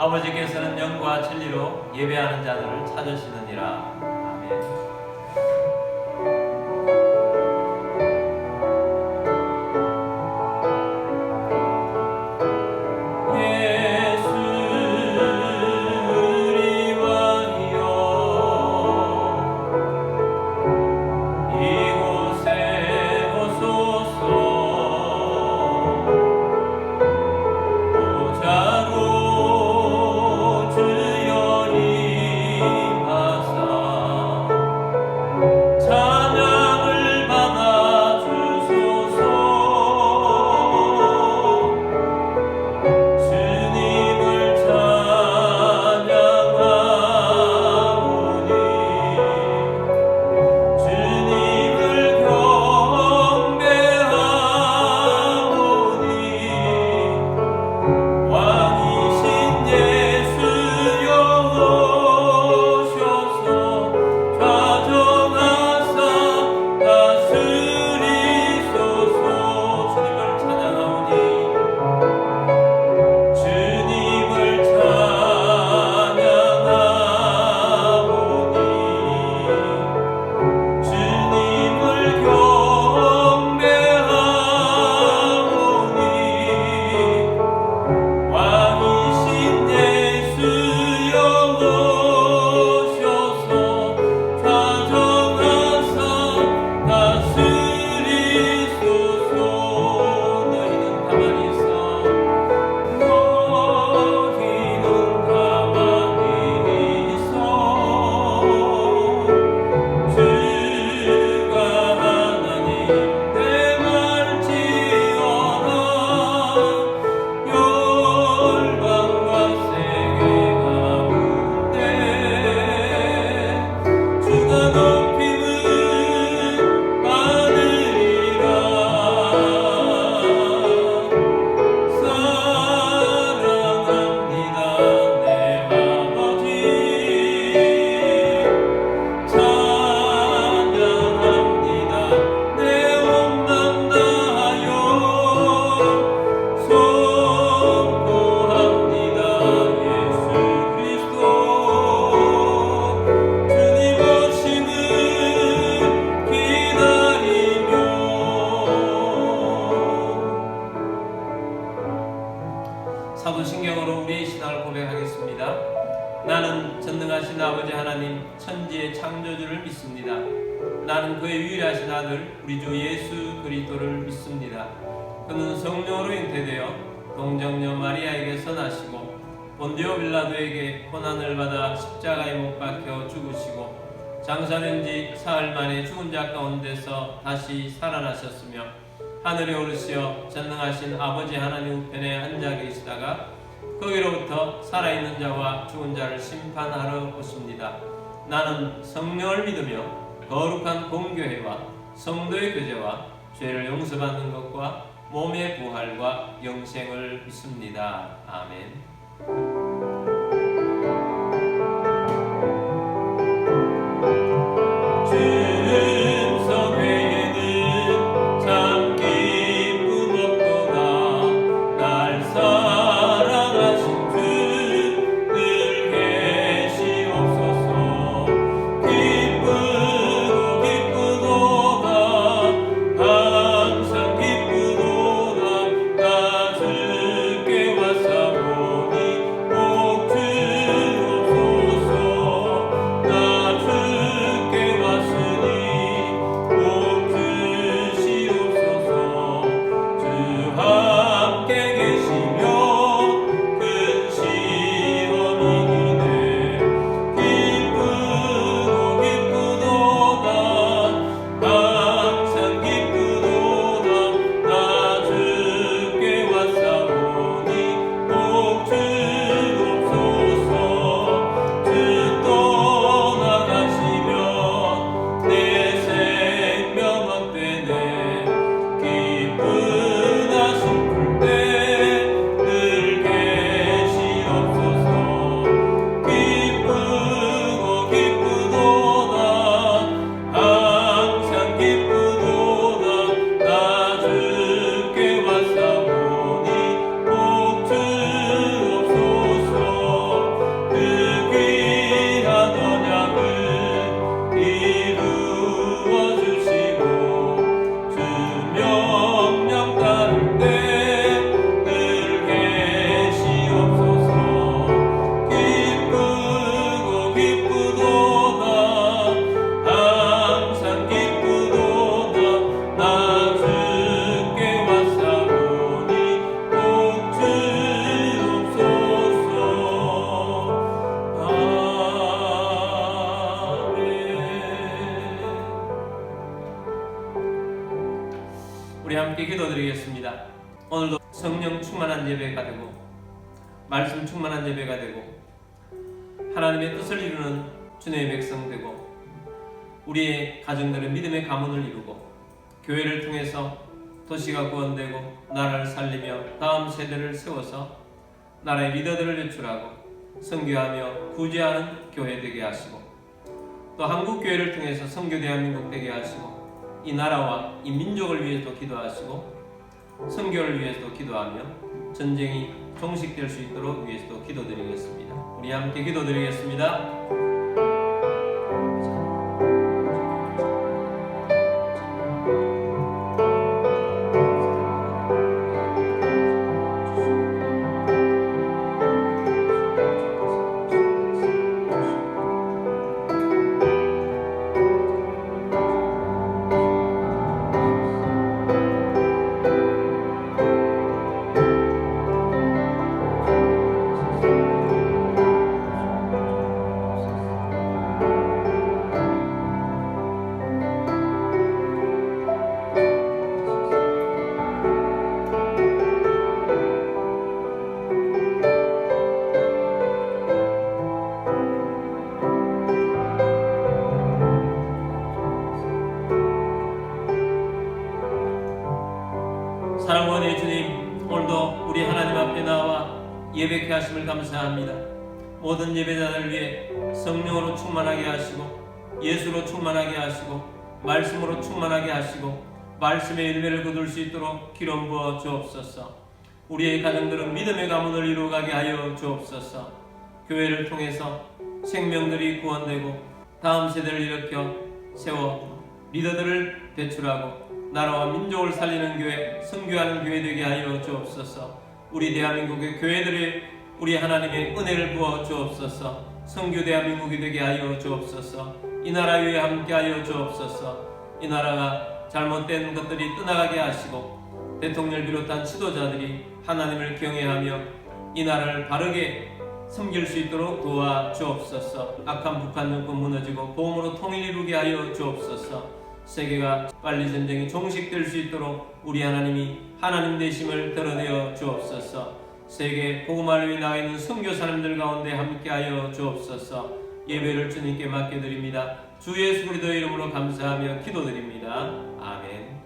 아버지께서는 영과 진리로 예배하는 자들을 찾으시느니라. 아멘. 사도신경으로 우리의 신앙을 고백하겠습니다. 나는 전능하신 아버지 하나님 천지의 창조주를 믿습니다. 나는 그의 유일하신 아들 우리 주 예수 그리스도를 믿습니다. 그는 성령으로 잉태되어 동정녀 마리아에게서 나시고 본디오 빌라도에게 고난을 받아 십자가에 못 박혀 죽으시고 장사된 지 사흘 만에 죽은 자 가운데서 다시 살아나셨으며 하늘에 오르시어 전능하신 아버지 하나님 우편에 앉아 계시다가 거기로부터 살아있는 자와 죽은 자를 심판하러 오십니다. 나는 성령을 믿으며 거룩한 공교회와 성도의 교제와 죄를 용서받는 것과 몸의 부활과 영생을 믿습니다. 아멘. 우리 함께 기도드리겠습니다. 오늘도 성령 충만한 예배가 되고 말씀 충만한 예배가 되고 하나님의 뜻을 이루는 주님의 백성 되고 우리의 가정들은 믿음의 가문을 이루고 교회를 통해서 도시가 구원되고 나라를 살리며 다음 세대를 세워서 나라의 리더들을 배출하고 선교하며 구제하는 교회 되게 하시고 또 한국교회를 통해서 선교 대한민국 되게 하시고 이 나라와 이 민족을 위해서도 기도하시고 선교를 위해서도 기도하며 전쟁이 종식될 수 있도록 위해서도 기도드리겠습니다. 우리 함께 기도드리겠습니다. 사랑원의 주님, 오늘도 우리 하나님 앞에 나와 예배케 하심을 감사합니다. 모든 예배자들 위해 성령으로 충만하게 하시고 예수로 충만하게 하시고 말씀으로 충만하게 하시고 말씀의 열매를 거둘 수 있도록 기름 부어 주옵소서. 우리의 가정들은 믿음의 가문을 이루어가게 하여 주옵소서. 교회를 통해서 생명들이 구원되고 다음 세대를 일으켜 세워 리더들을 배출하고 나라와 민족을 살리는 교회, 선교하는 교회 되게 하여 주옵소서. 우리 대한민국의 교회들이 우리 하나님의 은혜를 부어 주옵소서. 선교 대한민국이 되게 하여 주옵소서. 이 나라 위에 함께 하여 주옵소서. 이 나라가 잘못된 것들이 떠나가게 하시고 대통령을 비롯한 지도자들이 하나님을 경외하며 이 나라를 바르게 섬길 수 있도록 도와 주옵소서. 악한 북한 정권 무너지고 보험으로 통일 이루게 하여 주옵소서. 세계가 빨리 전쟁이 종식될 수 있도록 우리 하나님이 하나님 되심을 드러내어 주옵소서. 세계 복음을 위해 나가 있는 선교사님들 가운데 함께하여 주옵소서. 예배를 주님께 맡겨드립니다. 주 예수 그리스도의 이름으로 감사하며 기도드립니다. 아멘.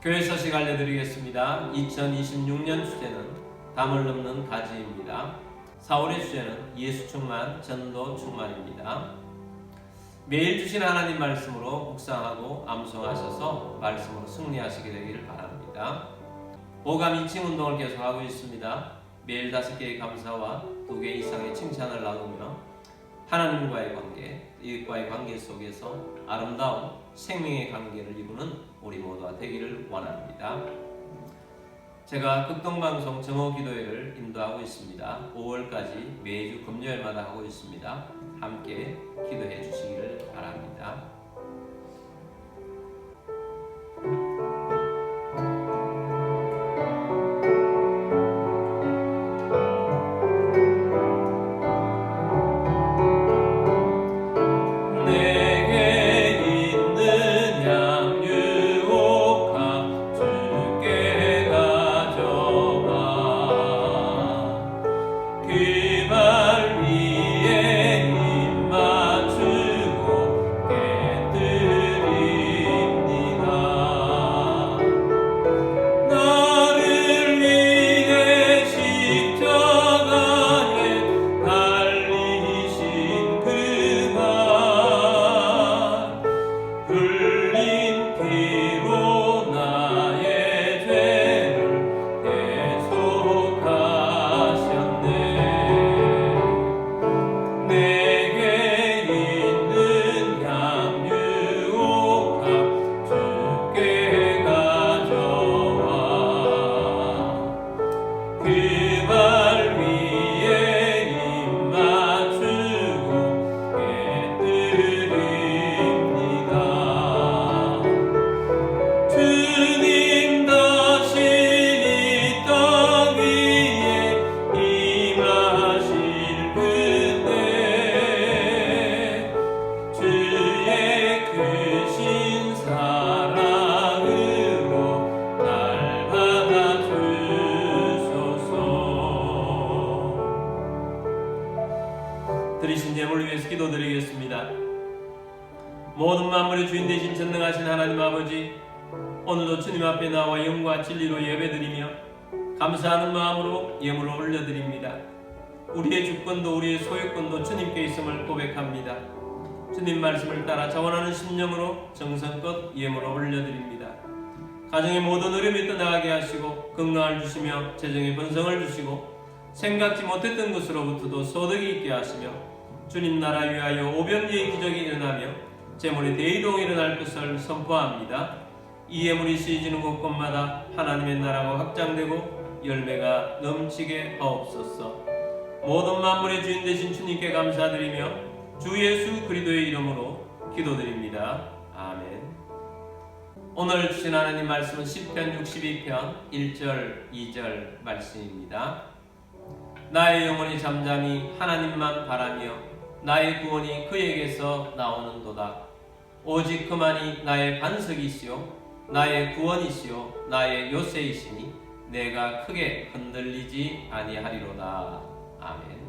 교회 소식 알려드리겠습니다. 2026년 주제는 담을 넘는 가지입니다. 4월의 주제는 예수 충만, 전도 충만입니다. 매일 주신 하나님 말씀으로 묵상하고 암송하셔서 말씀으로 승리하시게 되기를 바랍니다. 오감 2층 운동을 계속하고 있습니다. 매일 5개의 감사와 2개 이상의 칭찬을 나누며 하나님과의 관계, 이웃과의 관계 속에서 아름다운 생명의 관계를 이루는 우리 모두가 되기를 원합니다. 제가 극동방송 정오기도회를 인도하고 있습니다. 5월까지 매주 금요일마다 하고 있습니다. 함께 기도해 주시기를 바랍니다. 그 발 위에 입 맞추고 모든 만물의 주인 되신 전능하신 하나님 아버지, 오늘도 주님 앞에 나와 영과 진리로 예배드리며 감사하는 마음으로 예물을 올려드립니다. 우리의 주권도 우리의 소유권도 주님께 있음을 고백합니다. 주님 말씀을 따라 자원하는 심령으로 정성껏 예물을 올려드립니다. 가정의 모든 어려움이 떠나가게 하시고 건강을 주시며 재정의 번성을 주시고 생각지 못했던 것으로부터도 소득이 있게 하시며 주님 나라 위하여 오병이의 기적이 일어나며 재물의 대이동이 일어날 것을 선포합니다. 이 예물이 쓰여지는 곳곳마다 하나님의 나라가 확장되고 열매가 넘치게 하옵소서. 모든 만물의 주인 되신 주님께 감사드리며 주 예수 그리스도의 이름으로 기도드립니다. 아멘. 오늘 주신 하나님 말씀은 시편 62편 1절 2절 말씀입니다. 나의 영혼이 잠잠히 하나님만 바라며 나의 구원이 그에게서 나오는도다. 오직 그만이 나의 반석이시요 나의 구원이시요 나의 요새이시니 내가 크게 흔들리지 아니하리로다. 아멘.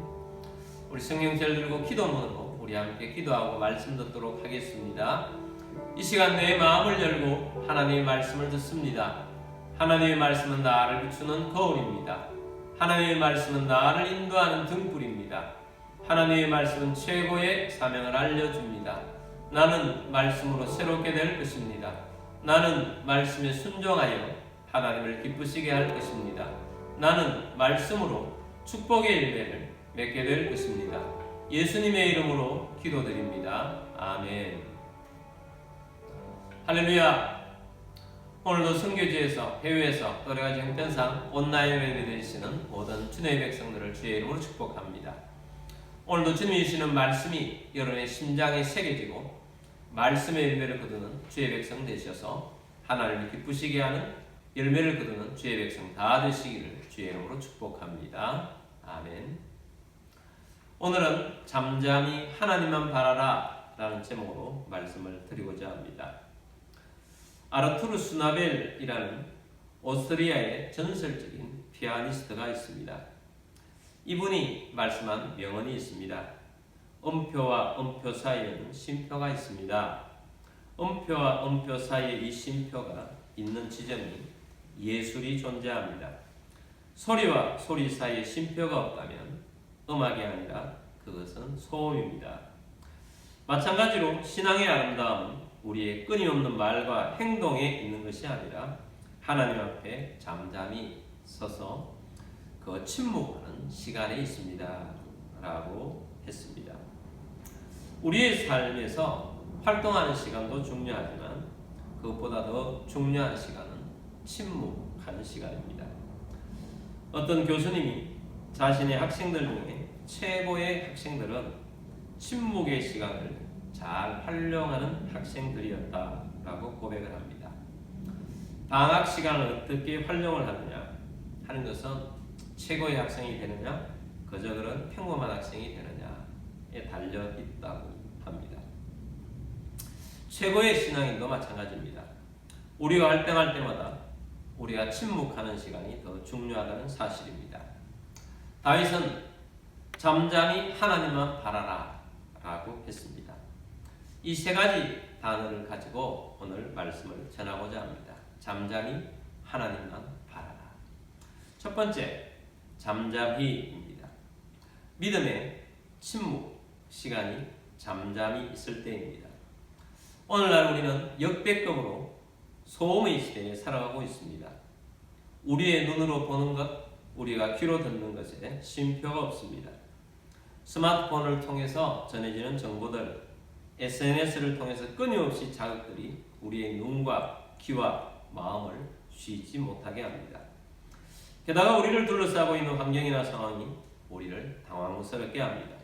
우리 성경절 들고 기도문으로 우리 함께 기도하고 말씀 듣도록 하겠습니다. 이 시간 내 마음을 열고 하나님의 말씀을 듣습니다. 하나님의 말씀은 나를 비추는 거울입니다. 하나님의 말씀은 나를 인도하는 등불입니다. 하나님의 말씀은 최고의 사명을 알려줍니다. 나는 말씀으로 새롭게 될 것입니다. 나는 말씀에 순종하여 하나님을 기쁘시게 할 것입니다. 나는 말씀으로 축복의 열매를 맺게 될 것입니다. 예수님의 이름으로 기도드립니다. 아멘. 할렐루야. 오늘도 선교지에서 해외에서 여러가지 형편상 온라인으로 예배드리시는 모든 주님의 백성들을 주의 이름으로 축복합니다. 오늘도 주님이 주시는 말씀이 여러분의 심장에 새겨지고 말씀의 열매를 거두는 주의 백성 되셔서 하나님을 기쁘시게 하는 열매를 거두는 주의 백성 다 되시기를 주의 이름으로 축복합니다. 아멘. 오늘은 잠잠히 하나님만 바라라 라는 제목으로 말씀을 드리고자 합니다. 아르투르 수나벨이라는 오스트리아의 전설적인 피아니스트가 있습니다. 이분이 말씀한 명언이 있습니다. 음표와 음표 사이에는 쉼표가 있습니다. 음표와 음표 사이에 이 쉼표가 있는 지점이 예술이 존재합니다. 소리와 소리 사이에 쉼표가 없다면 음악이 아니라 그것은 소음입니다. 마찬가지로 신앙의 아름다움은 우리의 끊임없는 말과 행동에 있는 것이 아니라 하나님 앞에 잠잠히 서서 그 침묵하는 시간에 있습니다 라고 했습니다. 우리의 삶에서 활동하는 시간도 중요하지만 그것보다 더 중요한 시간은 침묵하는 시간입니다. 어떤 교수님이 자신의 학생들 중에 최고의 학생들은 침묵의 시간을 잘 활용하는 학생들이었다라고 고백을 합니다. 방학 시간을 어떻게 활용을 하느냐 하는 것은 최고의 학생이 되느냐 그저 그런 평범한 학생이 되느냐에 달려 있다고 합니다. 최고의 신앙인도 마찬가지입니다. 우리가 활동할 때마다 우리가 침묵하는 시간이 더 중요하다는 사실입니다. 다윗은 잠잠히 하나님만 바라라 라고 했습니다. 이 세 가지 단어를 가지고 오늘 말씀을 전하고자 합니다. 잠잠히 하나님만 바라라. 첫 번째, 잠잠히입니다. 믿음의 침묵 시간이 잠잠히 있을 때입니다. 오늘날 우리는 역대급으로 소음의 시대에 살아가고 있습니다. 우리의 눈으로 보는 것, 우리가 귀로 듣는 것에 쉼표가 없습니다. 스마트폰을 통해서 전해지는 정보들, SNS를 통해서 끊임없이 자극들이 우리의 눈과 귀와 마음을 쉬지 못하게 합니다. 게다가 우리를 둘러싸고 있는 환경이나 상황이 우리를 당황스럽게 합니다.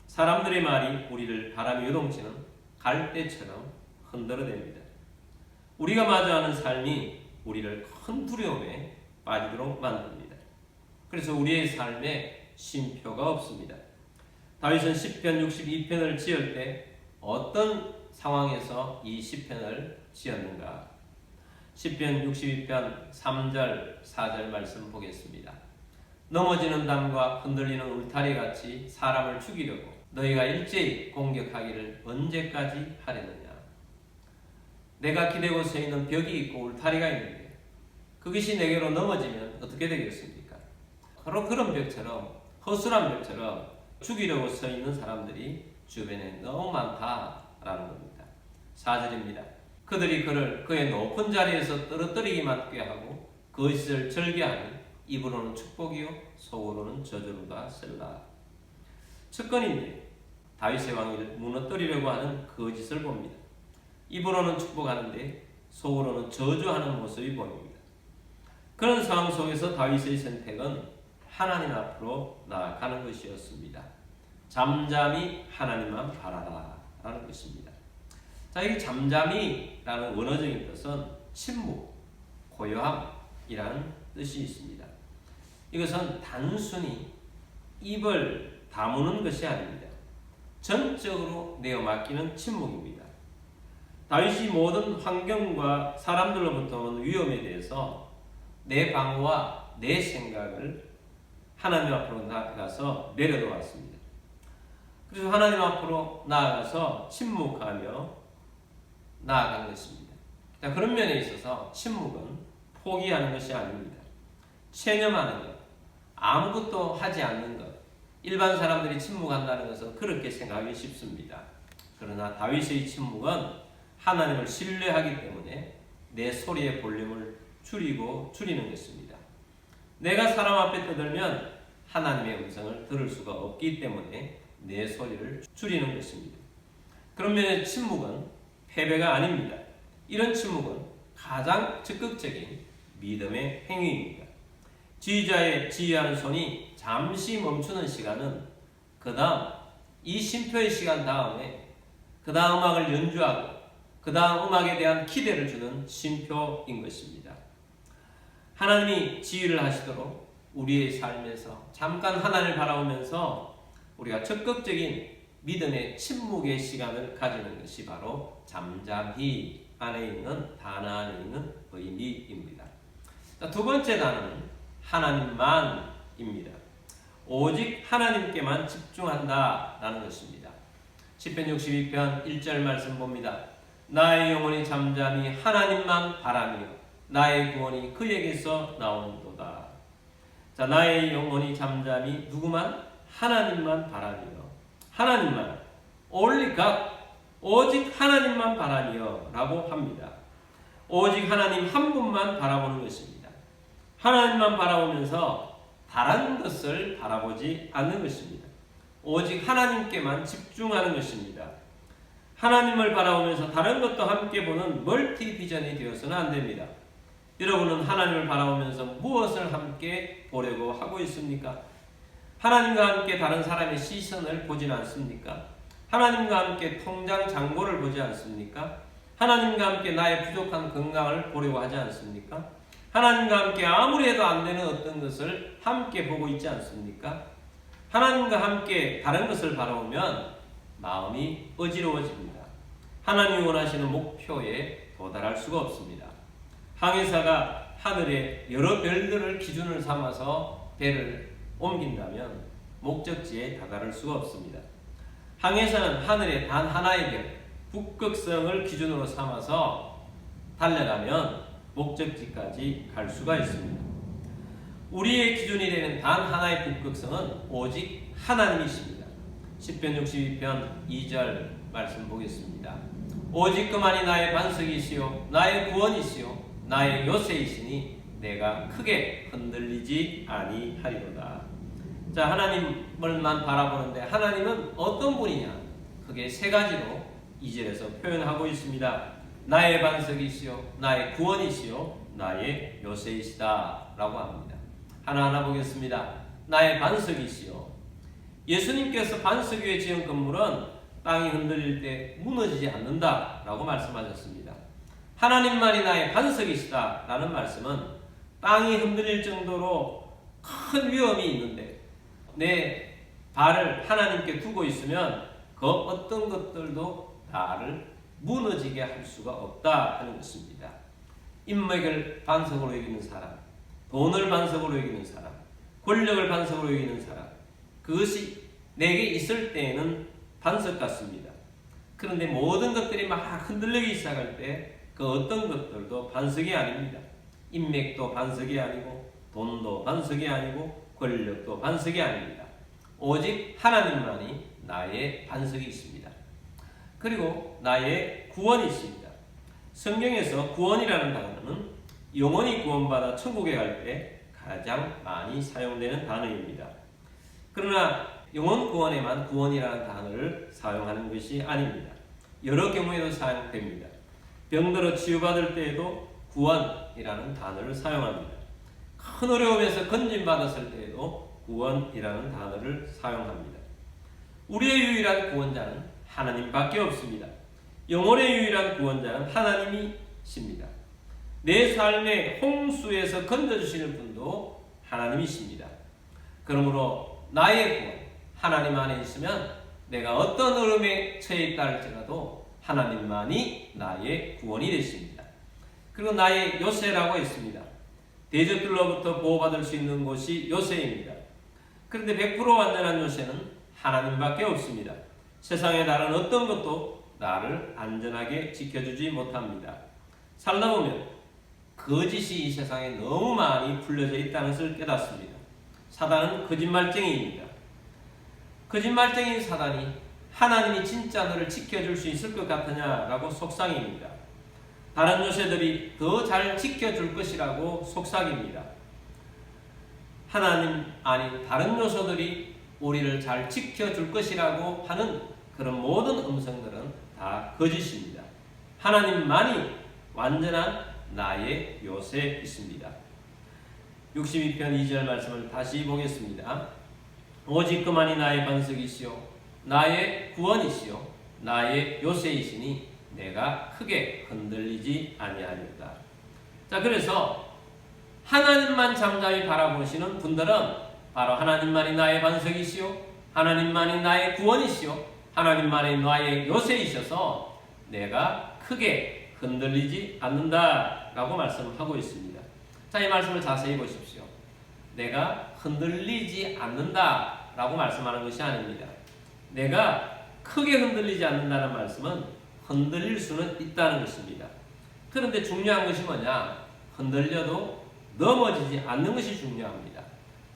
사람들의 말이 우리를 바람이 요동치는 갈대처럼 흔들어댑니다. 우리가 마주하는 삶이 우리를 큰 두려움에 빠지도록 만듭니다. 그래서 우리의 삶에 쉼표가 없습니다. 다윗은 시편 62편을 지을 때 어떤 상황에서 이 시편을 지었는가? 시편 62편 3절 4절 말씀 보겠습니다. 넘어지는 담과 흔들리는 울타리같이 사람을 죽이려고 너희가 일제히 공격하기를 언제까지 하려느냐? 내가 기대고 서 있는 벽이 있고 울타리가 있는데 그것이 내게로 넘어지면 어떻게 되겠습니까? 바로 그런 벽처럼, 허술한 벽처럼 죽이려고 서 있는 사람들이 주변에 너무 많다라는 겁니다. 4절입니다. 그들이 그를 그의 높은 자리에서 떨어뜨리기만 꾀하고 그것을 절개하니 입으로는 축복이요 속으로는 저주로다 셀라. 측근인데 다윗의 왕위를 무너뜨리려고 하는 거짓을 봅니다. 입으로는 축복하는데 속으로는 저주하는 모습이 보입니다. 그런 상황 속에서 다윗의 선택은 하나님 앞으로 나아가는 것이었습니다. 잠잠히 하나님만 바라라 라는 것입니다. 자, 이 잠잠히라는 원어적인 뜻은 침묵, 고요함이라는 뜻이 있습니다. 이것은 단순히 입을 다무는 것이 아닙니다. 전적으로 내어 맡기는 침묵입니다. 다윗이 모든 환경과 사람들로부터 오는 위험에 대해서 내 방어와 내 생각을 하나님 앞으로 나아가서 내려놓았습니다. 그래서 하나님 앞으로 나아가서 침묵하며 나아간 것입니다. 자, 그런 면에 있어서 침묵은 포기하는 것이 아닙니다. 체념하는 것, 아무것도 하지 않는 것. 일반 사람들이 침묵한다는 것은 그렇게 생각하기 쉽습니다. 그러나 다윗의 침묵은 하나님을 신뢰하기 때문에 내 소리의 볼륨을 줄이는 것입니다. 내가 사람 앞에 떠들면 하나님의 음성을 들을 수가 없기 때문에 내 소리를 줄이는 것입니다. 그런 면에 침묵은 패배가 아닙니다. 이런 침묵은 가장 적극적인 믿음의 행위입니다. 지휘자의 지휘하는 손이 잠시 멈추는 시간은 그 다음 이 쉼표의 시간 다음에 그 다음 음악을 연주하고 그 다음 음악에 대한 기대를 주는 쉼표인 것입니다. 하나님이 지휘를 하시도록 우리의 삶에서 잠깐 하나님을 바라보면서 우리가 적극적인 믿음의 침묵의 시간을 가지는 것이 바로 잠잠히 안에 있는 단어 안에 있는 의미입니다. 자, 두 번째 단어는 하나님만입니다. 오직 하나님께만 집중한다라는 것입니다. 시편 62편 1절 말씀 봅니다. 나의 영혼이 잠잠히 하나님만 바라며 나의 구원이 그에게서 나오는도다. 자, 나의 영혼이 잠잠히 누구만? 하나님만 바라며 하나님만 only God, 오직 하나님만 바라며 라고 합니다. 오직 하나님 한 분만 바라보는 것입니다. 하나님만 바라보면서 다른 것을 바라보지 않는 것입니다. 오직 하나님께만 집중하는 것입니다. 하나님을 바라보면서 다른 것도 함께 보는 멀티비전이 되어서는 안 됩니다. 여러분은 하나님을 바라보면서 무엇을 함께 보려고 하고 있습니까? 하나님과 함께 다른 사람의 시선을 보지는 않습니까? 하나님과 함께 통장 잔고를 보지 않습니까? 하나님과 함께 나의 부족한 건강을 보려고 하지 않습니까? 하나님과 함께 아무리 해도 안 되는 어떤 것을 함께 보고 있지 않습니까? 하나님과 함께 다른 것을 바라보면 마음이 어지러워집니다. 하나님이 원하시는 목표에 도달할 수가 없습니다. 항해사가 하늘의 여러 별들을 기준을 삼아서 배를 옮긴다면 목적지에 다다를 수가 없습니다. 항해사는 하늘의 단 하나의 별, 북극성을 기준으로 삼아서 달려가면 목적지까지 갈 수가 있습니다. 우리의 기준이 되는 단 하나의 북극성은 오직 하나님이십니다. 시편 62편 2절 말씀 보겠습니다. 오직 그만이 나의 반석이시요 나의 구원이시요 나의 요새이시니 내가 크게 흔들리지 아니하리로다. 자, 하나님을만 바라보는데 하나님은 어떤 분이냐? 크게 세 가지로 2절에서 표현하고 있습니다. 나의 반석이시요 나의 구원이시요 나의 요새이시다 라고 합니다. 하나하나 보겠습니다. 나의 반석이시요. 예수님께서 반석 위에 지은 건물은 땅이 흔들릴 때 무너지지 않는다 라고 말씀하셨습니다. 하나님만이 나의 반석이시다 라는 말씀은 땅이 흔들릴 정도로 큰 위험이 있는데 내 발을 하나님께 두고 있으면 그 어떤 것들도 나를 무너지게 할 수가 없다 하는 것입니다. 인맥을 반석으로 여기는 사람, 돈을 반석으로 여기는 사람, 권력을 반석으로 여기는 사람, 그것이 내게 있을 때에는 반석 같습니다. 그런데 모든 것들이 막 흔들리기 시작할 때 그 어떤 것들도 반석이 아닙니다. 인맥도 반석이 아니고 돈도 반석이 아니고 권력도 반석이 아닙니다. 오직 하나님만이 나의 반석이 있습니다. 그리고 나의 구원이 있습니다. 성경에서 구원이라는 단어는 영원히 구원받아 천국에 갈 때 가장 많이 사용되는 단어입니다. 그러나 영원 구원에만 구원이라는 단어를 사용하는 것이 아닙니다. 여러 경우에도 사용됩니다. 병들어 치유받을 때에도 구원이라는 단어를 사용합니다. 큰 어려움에서 건진받았을 때에도 구원이라는 단어를 사용합니다. 우리의 유일한 구원자는 하나님밖에 없습니다. 영혼의 유일한 구원자는 하나님이십니다. 내 삶의 홍수에서 건져주시는 분도 하나님이십니다. 그러므로 나의 구원, 하나님 안에 있으면 내가 어떤 어려움에 처해 있다 할지라도 하나님만이 나의 구원이 되십니다. 그리고 나의 요새라고 했습니다. 대적들로부터 보호받을 수 있는 곳이 요새입니다. 그런데 100% 완전한 요새는 하나님밖에 없습니다. 세상의 다른 어떤 것도 나를 안전하게 지켜주지 못합니다. 살다 보면 거짓이 이 세상에 너무 많이 풀려져 있다는 것을 깨닫습니다. 사단은 거짓말쟁이입니다. 거짓말쟁이인 사단이 하나님이 진짜 너를 지켜줄 수 있을 것 같으냐라고 속삭입니다. 다른 요새들이 더 잘 지켜줄 것이라고 속삭입니다. 하나님 아닌 다른 요소들이 우리를 잘 지켜줄 것이라고 하는 그런 모든 음성들은 다 거짓입니다. 하나님만이 완전한 나의 요새 있습니다. 62편 2절 말씀을 다시 보겠습니다. 오직 그만이 나의 반석이시요 나의 구원이시요 나의 요새이시니 내가 크게 흔들리지 아니하리로다. 자, 그래서 하나님만 잠잠히 바라보시는 분들은 바로 하나님만이 나의 반석이시요 하나님만이 나의 구원이시요 하나님만이 나의 요새이셔서 내가 크게 흔들리지 않는다라고 말씀하고 있습니다. 자, 이 말씀을 자세히 보십시오. 내가 흔들리지 않는다라고 말씀하는 것이 아닙니다. 내가 크게 흔들리지 않는다는 말씀은 흔들릴 수는 있다는 것입니다. 그런데 중요한 것이 뭐냐? 흔들려도 넘어지지 않는 것이 중요합니다.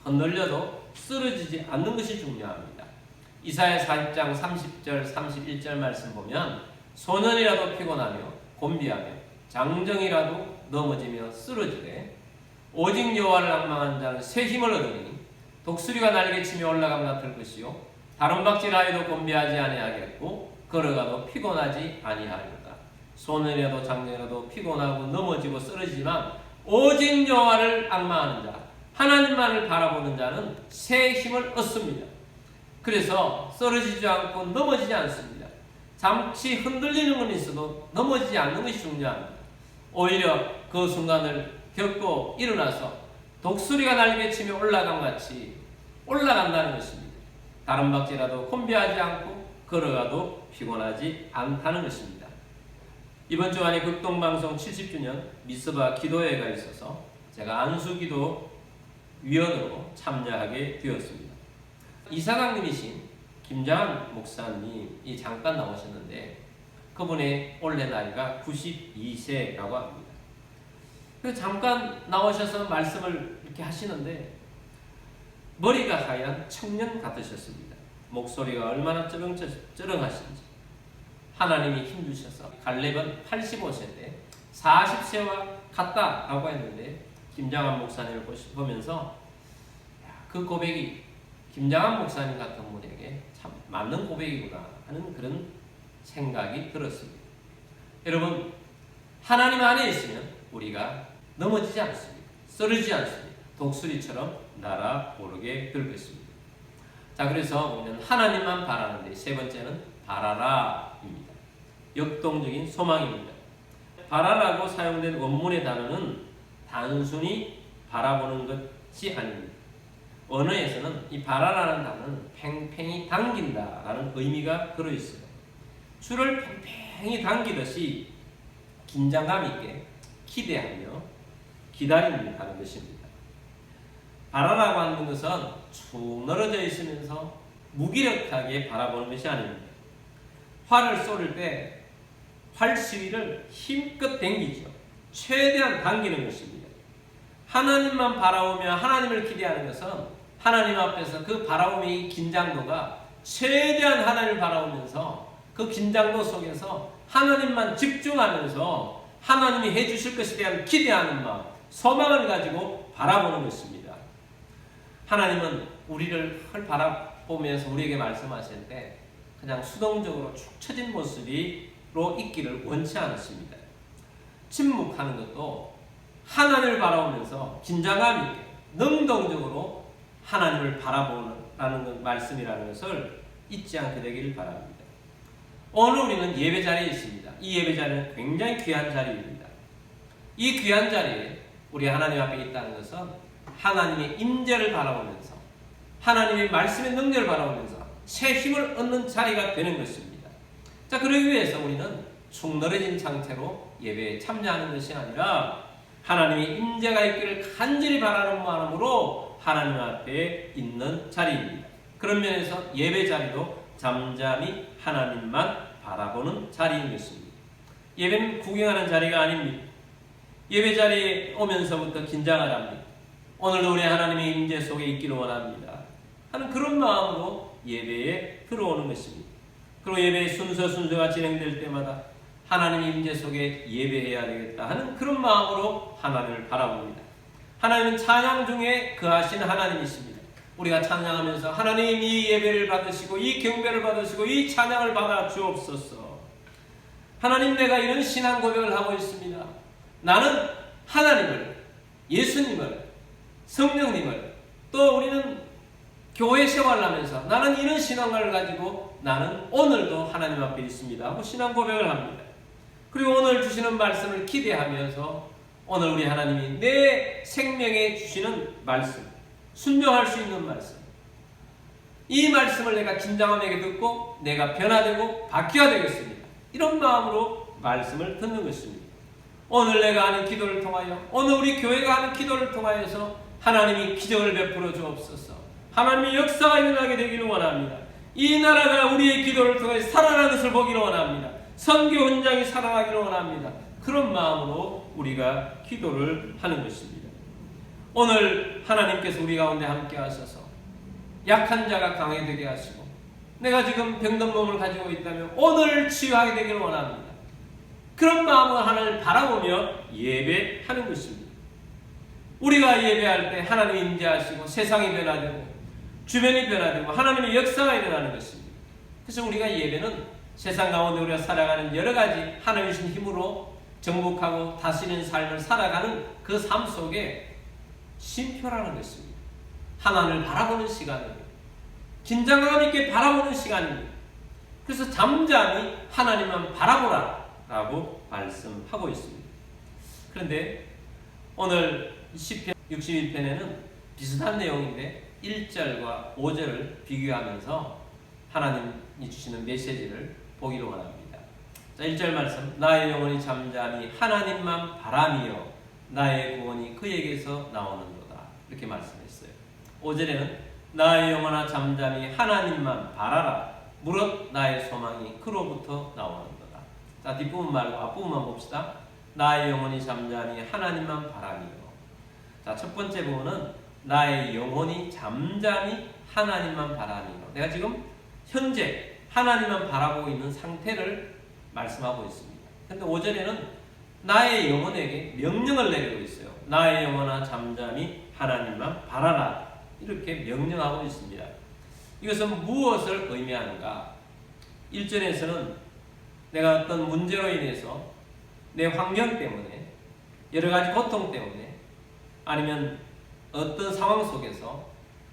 흔들려도 쓰러지지 않는 것이 중요합니다. 이사야 40장 30절 31절 말씀 보면 소년이라도 피곤하며 곤비하며 장정이라도 넘어지며 쓰러지되 오직 여호와를 앙망한 자는 새 힘을 얻으니 독수리가 날개치며 올라감 같을 것이요 다른 박질하여도 곤비하지 아니하겠고 걸어가도 피곤하지 아니하리로다. 소년이라도 장정이라도 피곤하고 넘어지고 쓰러지지만 오직 여호와를 앙망하는 자 하나님만을 바라보는 자는 새 힘을 얻습니다. 그래서 쓰러지지 않고 넘어지지 않습니다. 잠시 흔들리는 건 있어도 넘어지지 않는 것이 중요합니다. 오히려 그 순간을 겪고 일어나서 독수리가 날개치며 올라간 같이 올라간다는 것입니다. 다른 박지라도 곤비하지 않고 걸어가도 피곤하지 않다는 것입니다. 이번 주 안에 극동방송 70주년 미스바 기도회가 있어서 제가 안수기도 위원으로 참여하게 되었습니다. 이사장님이신 김장한 목사님이 잠깐 나오셨는데 그분의 올해 나이가 92세라고 합니다. 그래서 잠깐 나오셔서 말씀을 이렇게 하시는데 머리가 하얀 청년 같으셨습니다. 목소리가 얼마나 쩌렁하신지 하나님이 힘주셔서 갈렙은 85세인데 40세와 같다라고 했는데 김장한 목사님을 보면서 그 고백이 김장한 목사님 같은 분에게 참 맞는 고백이구나 하는 그런 생각이 들었습니다. 여러분, 하나님 안에 있으면 우리가 넘어지지 않습니다. 쓰러지지 않습니다. 독수리처럼 날아오르게 될 것입니다. 자, 그래서 우리는 하나님만 바라는데 세 번째는 바라라입니다. 역동적인 소망입니다. 바라라고 사용된 원문의 단어는 단순히 바라보는 것이 아닙니다. 언어에서는 이 바라라는 단어는 팽팽히 당긴다라는 의미가 들어있어요. 줄을 팽팽히 당기듯이 긴장감 있게 기대하며 기다린다는 것입니다. 바라라고 하는 것은 축 늘어져 있으면서 무기력하게 바라보는 것이 아닙니다. 활을 쏘를 때 활시위를 힘껏 당기죠. 최대한 당기는 것입니다. 하나님만 바라보며 하나님을 기대하는 것은 하나님 앞에서 그 바라봄의 긴장도가 최대한 하나님을 바라보면서 그 긴장도 속에서 하나님만 집중하면서 하나님이 해주실 것에 대한 기대하는 마음, 소망을 가지고 바라보는 것입니다. 하나님은 우리를 바라보면서 우리에게 말씀하실 때 그냥 수동적으로 축 처진 모습으로 있기를 원치 않으십니다. 침묵하는 것도 하나님을 바라보면서 긴장감 있게 능동적으로 하나님을 바라보는 말씀이라는 것을 잊지 않게 되기를 바랍니다. 오늘 우리는 예배 자리에 있습니다. 이 예배 자리는 굉장히 귀한 자리입니다. 이 귀한 자리에 우리 하나님 앞에 있다는 것은 하나님의 임재를 바라보면서 하나님의 말씀의 능력을 바라보면서 새 힘을 얻는 자리가 되는 것입니다. 자, 그러기 위해서 우리는 축 늘어진 상태로 예배에 참여하는 것이 아니라 하나님의 임재가 있기를 간절히 바라는 마음으로 하나님 앞에 있는 자리입니다. 그런 면에서 예배 자리도 잠잠히 하나님만 바라보는 자리인 것입니다. 예배는 구경하는 자리가 아닙니다. 예배 자리에 오면서부터 긴장을 합니다. 오늘도 우리 하나님의 임재 속에 있기를 원합니다 하는 그런 마음으로 예배에 들어오는 것입니다. 그리고 예배의 순서가 진행될 때마다 하나님의 임재 속에 예배해야 되겠다 하는 그런 마음으로 하나님을 바라봅니다. 하나님은 찬양 중에 거하시는 하나님이십니다. 우리가 찬양하면서 하나님 이 예배를 받으시고 이 경배를 받으시고 이 찬양을 받아 주옵소서. 하나님, 내가 이런 신앙 고백을 하고 있습니다. 나는 하나님을, 예수님을, 성령님을, 또 우리는 교회 생활을 하면서 나는 이런 신앙을 가지고 나는 오늘도 하나님 앞에 있습니다 하고 신앙 고백을 합니다. 그리고 오늘 주시는 말씀을 기대하면서 오늘 우리 하나님이 내 생명에 주시는 말씀, 순종할 수 있는 말씀, 이 말씀을 내가 긴장함에게 듣고 내가 변화되고 바뀌어야 되겠습니다. 이런 마음으로 말씀을 듣는 것입니다. 오늘 내가 하는 기도를 통하여, 오늘 우리 교회가 하는 기도를 통하여서 하나님이 기적을 베풀어 주옵소서. 하나님의 역사가 일어나게 되기를 원합니다. 이 나라가 우리의 기도를 통해 살아나는 것을 보기를 원합니다. 선교 현장이 살아나기를 원합니다. 그런 마음으로 우리가 기도를 하는 것입니다. 오늘 하나님께서 우리 가운데 함께 하셔서 약한 자가 강해되게 하시고 내가 지금 병든 몸을 가지고 있다면 오늘 치유하게 되기를 원합니다. 그런 마음으로 하나님을 바라보며 예배하는 것입니다. 우리가 예배할 때 하나님이 임재하시고 세상이 변화되고 주변이 변화되고 하나님의 역사가 일어나는 것입니다. 그래서 우리가 예배는 세상 가운데 우리가 살아가는 여러 가지 하나님의 주신 힘으로 정복하고 다스리는 삶을 살아가는 그 삶 속에 쉼표라는 것입니다. 하나님을 바라보는 시간입니다. 긴장감 있게 바라보는 시간입니다. 그래서 잠잠히 하나님만 바라보라 라고 말씀하고 있습니다. 그런데 오늘 시편 61편에는 비슷한 내용인데 1절과 5절을 비교하면서 하나님이 주시는 메시지를 보기를 원합니다. 자, 1절 말씀, 나의 영혼이 잠잠히 하나님만 바라며 나의 구원이 그에게서 나오는도다. 이렇게 말씀했어요. 5절에는 나의 영혼아 잠잠히 하나님만 바라라. 무릇 나의 소망이 그로부터 나오는도다. 자, 뒷부분 말고 앞부분만 봅시다. 나의 영혼이 잠잠히 하나님만 바라며. 자, 첫 번째 부분은 나의 영혼이 잠잠히 하나님만 바라며. 내가 지금 현재 하나님만 바라보고 있는 상태를 말씀하고 있습니다. 그런데 5절에는 나의 영혼에게 명령을 내리고 있어요. 나의 영혼아 잠잠히 하나님만 바라라. 이렇게 명령하고 있습니다. 이것은 무엇을 의미하는가? 1절에서는 내가 어떤 문제로 인해서 내 환경 때문에 여러 가지 고통 때문에 아니면 어떤 상황 속에서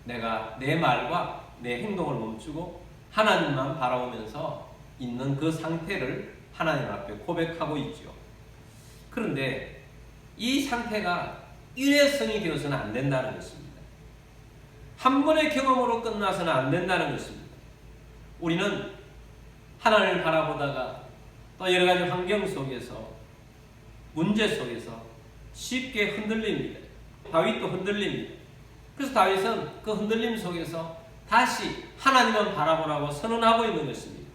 내가 내 말과 내 행동을 멈추고 하나님만 바라보면서 있는 그 상태를 하나님 앞에 고백하고 있죠. 그런데 이 상태가 일회성이 되어서는 안 된다는 것입니다. 한 번의 경험으로 끝나서는 안 된다는 것입니다. 우리는 하나님을 바라보다가 또 여러 가지 환경 속에서 문제 속에서 쉽게 흔들립니다. 다윗도 흔들립니다. 그래서 다윗은 그 흔들림 속에서 다시 하나님만 바라보라고 선언하고 있는 것입니다.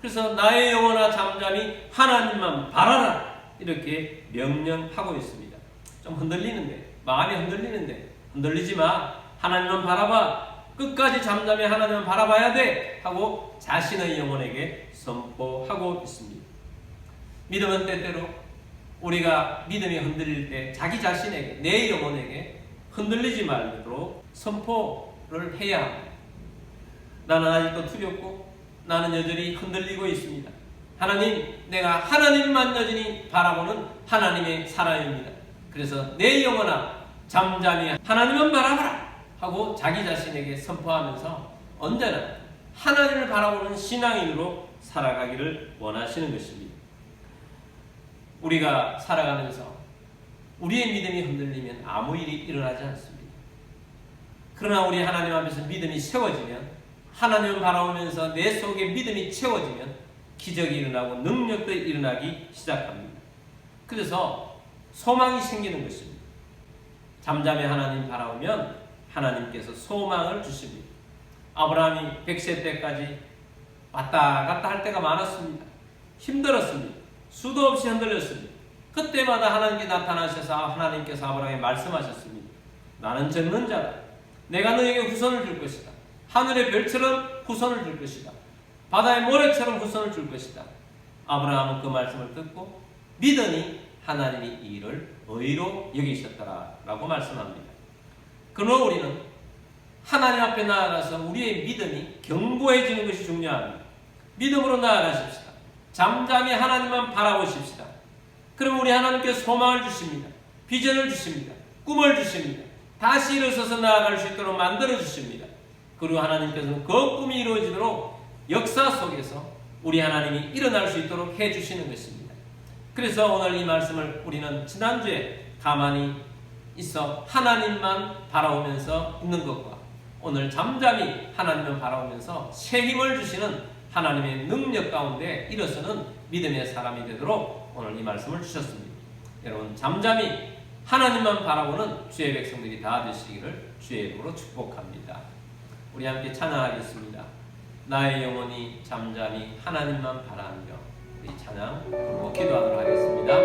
그래서 나의 영혼아 잠잠히 하나님만 바라라 이렇게 명령하고 있습니다. 좀 흔들리는데, 마음이 흔들리는데 흔들리지 마. 하나님만 바라봐. 끝까지 잠잠히 하나님만 바라봐야 돼 하고 자신의 영혼에게 선포하고 있습니다. 믿음은 때때로 우리가 믿음이 흔들릴 때 자기 자신에게, 내 영혼에게 흔들리지 말도록 선포를 해야 합니다. 나는 아직도 두렵고 나는 여전히 흔들리고 있습니다. 하나님, 내가 하나님만 여전히 바라보는 하나님의 사람입니다. 그래서 내 영혼아 잠잠히 하나님만 바라봐라 하고 자기 자신에게 선포하면서 언제나 하나님을 바라보는 신앙인으로 살아가기를 원하시는 것입니다. 우리가 살아가면서 우리의 믿음이 흔들리면 아무 일이 일어나지 않습니다. 그러나 우리 하나님 앞에서 믿음이 세워지면, 하나님을 바라보면서 내 속에 믿음이 채워지면 기적이 일어나고 능력도 일어나기 시작합니다. 그래서 소망이 생기는 것입니다. 잠잠히 하나님 바라보면 하나님께서 소망을 주십니다. 아브라함이 100세 때까지 왔다 갔다 할 때가 많았습니다. 힘들었습니다. 수도 없이 흔들렸습니다. 그때마다 하나님께 나타나셔서 하나님께서 아브라함에게 말씀하셨습니다. 나는 젊은 자다. 내가 너에게 후손을 줄 것이다. 하늘의 별처럼 후손을 줄 것이다. 바다의 모래처럼 후손을 줄 것이다. 아브라함은 그 말씀을 듣고 믿으니 하나님이 이 일을 의로 여기셨더라라고 말씀합니다. 그러나 우리는 하나님 앞에 나아가서 우리의 믿음이 견고해지는 것이 중요합니다. 믿음으로 나아가십시다. 잠잠히 하나님만 바라보십시다. 그럼 우리 하나님께서 소망을 주십니다. 비전을 주십니다. 꿈을 주십니다. 다시 일어서서 나아갈 수 있도록 만들어 주십니다. 그리고 하나님께서는 그 꿈이 이루어지도록 역사 속에서 우리 하나님이 일어날 수 있도록 해주시는 것입니다. 그래서 오늘 이 말씀을 우리는 지난주에 가만히 있어 하나님만 바라보면서 있는 것과 오늘 잠잠히 하나님을 바라보면서 새 힘을 주시는 하나님의 능력 가운데 일어서는 믿음의 사람이 되도록 오늘 이 말씀을 주셨습니다. 여러분, 잠잠히 하나님만 바라보는 주의 백성들이 다 되시기를 주의 이름으로 축복합니다. 우리 함께 찬양하겠습니다. 나의 영혼이 잠잠히 하나님만 바라며. 이 찬양 부르고 기도하도록 하겠습니다.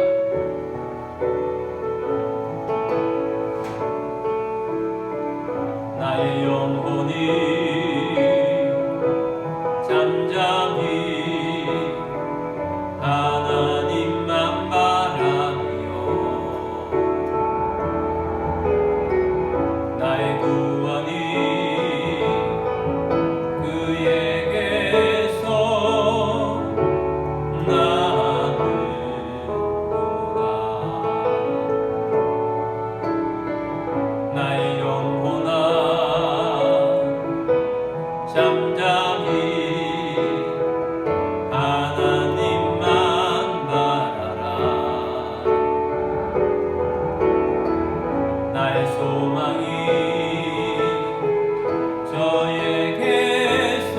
나의 영혼이 잠잠히 하나님만 바라며 나의 구원이 그에게서 나는도다. 나의 영혼아 잠잠히 하나님만 바라라. 나의 소망이 저에게서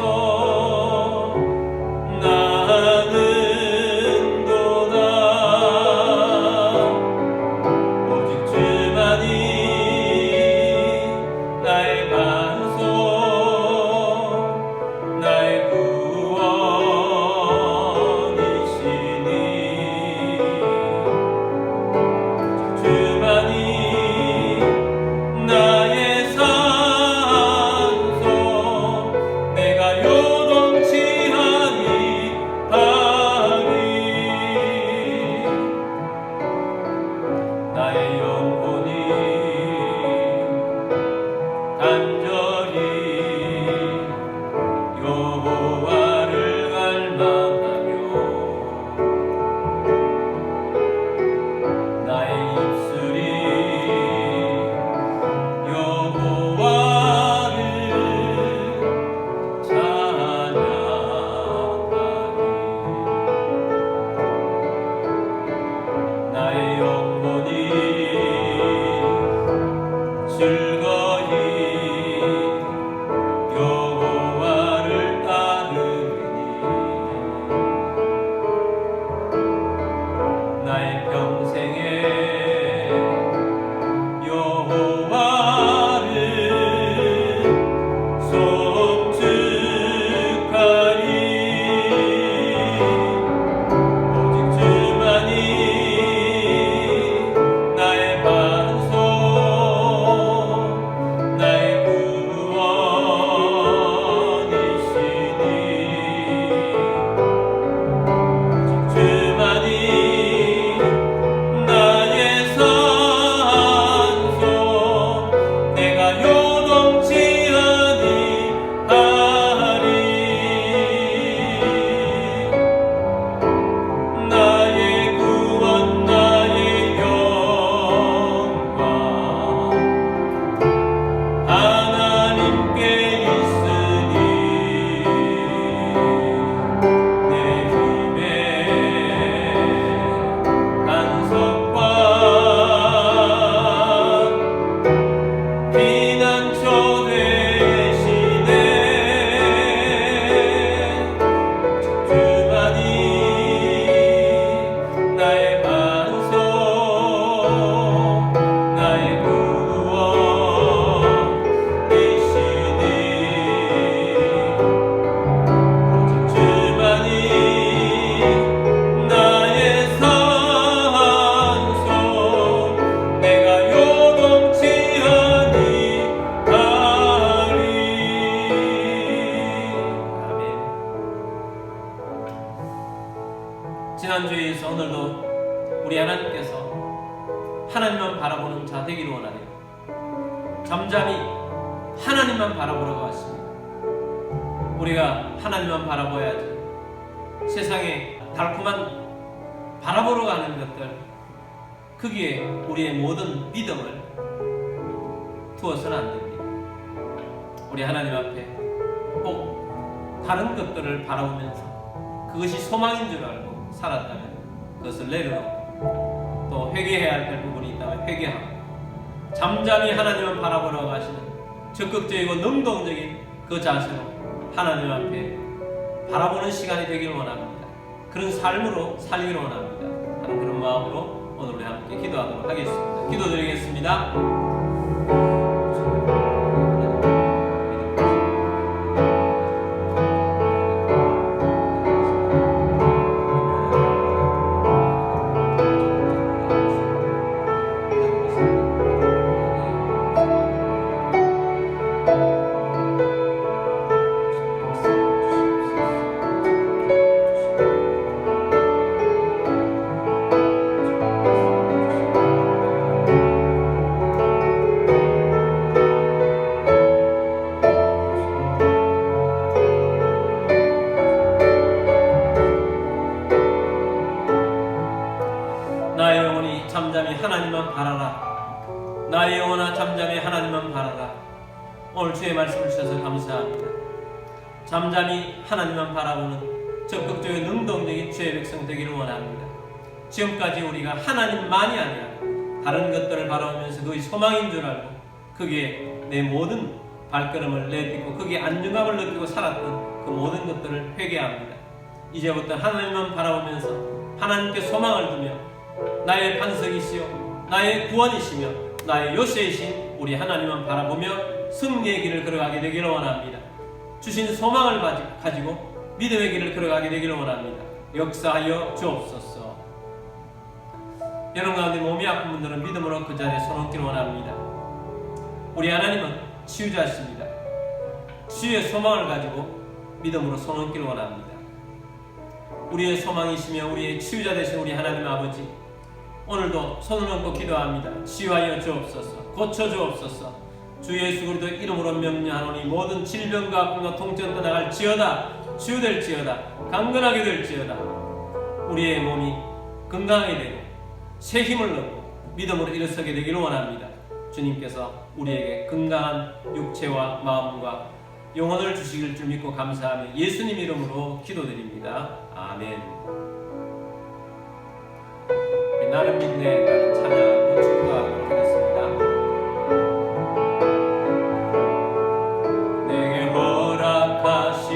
나는도다. 오직 주만이 나의 반석, 나의 구원이시니 주만이 나의 산소, 내가 요동치 아니하리. 나의 영혼이 간절히 여호와를 갈망하며 나의 입술이 여호와를 찬양하리. 나의 영혼이 즐거이 여호와를 따르니 나의 평생에 여호와를 송축하리. 원하네요. 잠잠히 하나님만 바라보려고 왔습니다. 우리가 하나님만 바라봐야지 세상에 달콤한 바라보러 가는 것들, 거기에 우리의 모든 믿음을 두어서는 안 됩니다. 우리 하나님 앞에 꼭 다른 것들을 바라보면서 그것이 소망인 줄 알고 살았다면 그것을 내려놓고, 또 회개해야 할 부분이 있다면 회개하고, 잠잠히 하나님을 바라보러 가시는 적극적이고 능동적인 그 자세로 하나님 앞에 바라보는 시간이 되기를 원합니다. 그런 삶으로 살기를 원합니다 하는 그런 마음으로 오늘 우리 함께 기도하도록 하겠습니다. 기도드리겠습니다. 나의 영혼이 잠잠히 하나님만 바라라. 나의 영혼아 잠잠히 하나님만 바라라. 오늘 주의 말씀을 주셔서 감사합니다. 잠잠히 하나님만 바라보는 적극적인 능동적인 주의 백성 되기를 원합니다. 지금까지 우리가 하나님만이 아니라 다른 것들을 바라보면서 그것이 소망인 줄 알고 거기에 내 모든 발걸음을 내딛고 거기에 안정감을 느끼고 살았던 그 모든 것들을 회개합니다. 이제부터 하나님만 바라보면서 하나님께 소망을 두며 나의 반석이시여 나의 구원이시며 나의 요새이신 우리 하나님만 바라보며 승리의 길을 걸어가게 되기를 원합니다. 주신 소망을 가지고 믿음의 길을 걸어가게 되기를 원합니다. 역사하여 주옵소서. 여러분 가운데 몸이 아픈 분들은 믿음으로 그 자리에 손 얹기를 원합니다. 우리 하나님은 치유자십니다. 치유의 소망을 가지고 믿음으로 손 얹기를 원합니다. 우리의 소망이시며 우리의 치유자 되신 우리 하나님 아버지, 오늘도 손을 얹고 기도합니다. 치유하여 주옵소서. 고쳐 주옵소서. 주 예수 그리스도 이름으로 명령하노니 모든 질병과 아픔과 통증 떠나갈지어다. 치유될지어다. 강건하게 될지어다. 우리의 몸이 건강하게 되고 새 힘을 얻고 믿음으로 일어서게 되기를 원합니다. 주님께서 우리에게 건강한 육체와 마음과 영혼을 주시길 줄 믿고 감사하며 예수님 이름으로 기도드립니다. 아멘. 나는 믿네 라는 찬양하고 축도하도록 하겠습니다. 내게 허락하신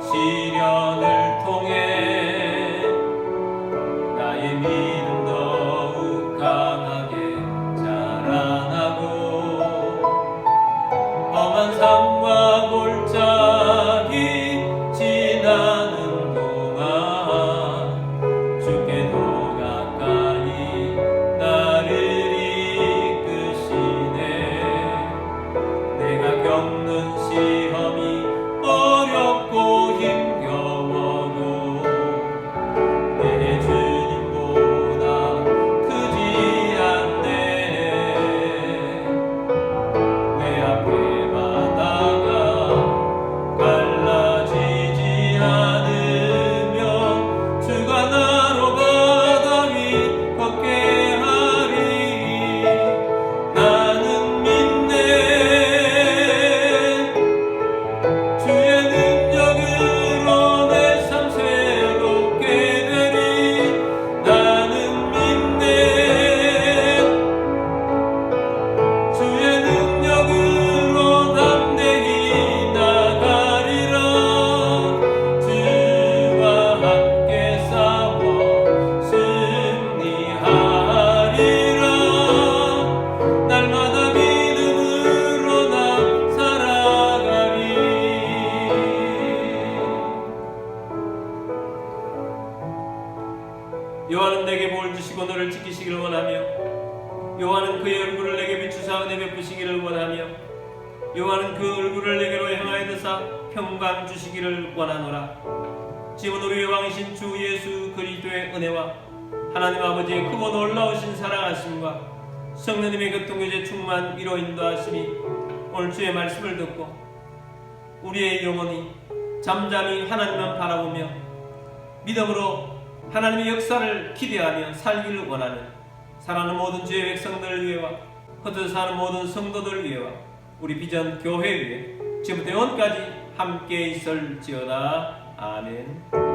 시련을 통해 나의 믿음 더욱 강하게 자라나고 험한 삶과 골짜기 지나는 동안 주께 더 가까이 나를 이끄시네. 내가 겪는 시험이 어렵고 힘겨워도 내 주님보다 크지 않네. 내 앞에 바다가 갈라지지 않으면 주가 나로 바다 위 걷게 하리. 나는 믿네. 주의 능력으로 내 삶 새롭게 되리. 나는 믿네. 주의 능력으로 담대히 나가리라. 주와 함께 싸워 승리하리라. 날마다 믿음으로 나 살아가리. 여호와는 내게 복을 주시고 너를 지키시기를 원하며 여호와는 그의 얼굴을 내게 비추사 은혜 베푸시기를 원하며 여호와는 그 얼굴을 내게로 향하여 드사 평강 주시기를 원하노라. 지금 우리의 왕이신 주 예수 그리스도의 은혜와 하나님 아버지의 크고 놀라우신 사랑하심과 성령님의 교통교제 충만 위로 인도하시니 오늘 주의 말씀을 듣고 우리의 영혼이 잠잠히 하나님만 바라보며 믿음으로 하나님의 역사를 기대하며 살기를 원하는 사랑하는 모든 주의 백성들을 위해와 흩어져 사는 모든 성도들을 위해와 우리 비전 교회 위에 지금부터 영원까지 함께 있을지어다. 아멘.